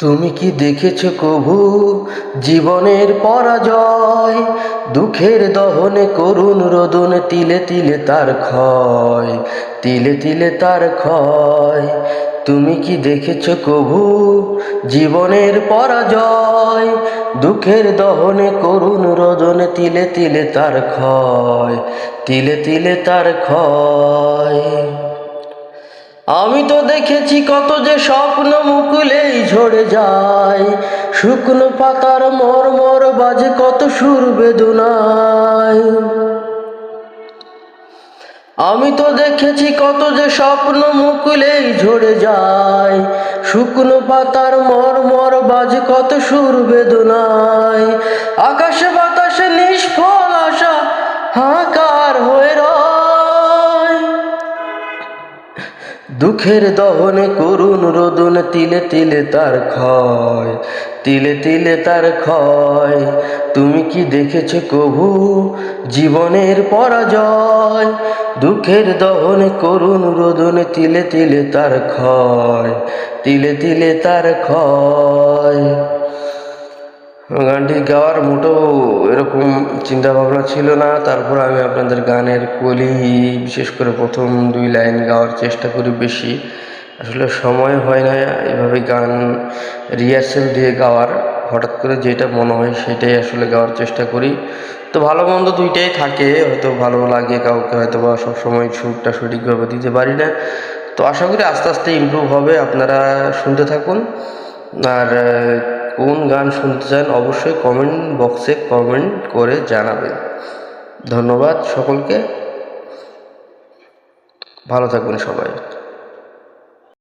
তুমি কি দেখেছ কভু জীবনের পরাজয়? দুঃখের দহনে করুণ রোদন, তিলে তিলে তার ক্ষয়, তিলে তিলে তার ক্ষয়। তুমি কি দেখেছ কভু জীবনের পরাজয়? দুঃখের দহনে করুণ রোদন, তিলে তিলে তার ক্ষয়, তিলে তিলে তার ক্ষয়। আমি তো দেখেছি কত যে স্বপ্ন মুকুলেই ঝরে যায়, শুকনো পাতার মরমর বাজে কত সুর বেদনায়। আমি তো দেখেছি কত যে স্বপ্ন মুকুলেই ঝরে যায়, শুকনো পাতার মরমর বাজে কত সুর বেদনায়। আকাশে বাতাসে নিষ্ফল আশা হাহাকার হয়ে রয়, দুঃখের দহনে করুণ রোদন, তিলে তিলে তার ক্ষয়, তিলে তিলে তার ক্ষয়। তুমি কি দেখেছ কভু জীবনের পরাজয়? দুঃখের দহনে করুণ রোদন, তিলে তিলে তার ক্ষয়, তিলে তিলে তার ক্ষয়। গানটি গাওয়ার মোটো এরকম চিন্তা ভাবনা ছিল না, তারপর আমি আপনাদের গানের কলি বিশেষ করে প্রথম 2 লাইন গাওয়ার চেষ্টা করি বেশি। আসলে সময় হয় না এভাবে গান রিহার্সেল দিয়ে গাওয়ার, হঠাৎ করে যেটা মনে হয় সেটাই আসলে গাওয়ার চেষ্টা করি। তো ভালো মন্দ দুইটাই থাকে, হয়তো ভালো লাগে কাউকে, হয়তো বা সবসময় সুরটা সঠিকভাবে দিতে পারি না। তো আশা করি আস্তে আস্তে ইমপ্রুভ হবে, আপনারা শুনতে থাকুন। আর কোন গান শুনতে চান অবশ্যই কমেন্ট বক্সে কমেন্ট করে জানাবেন। ধন্যবাদ সকলকে, ভালো থাকবেন সবাই।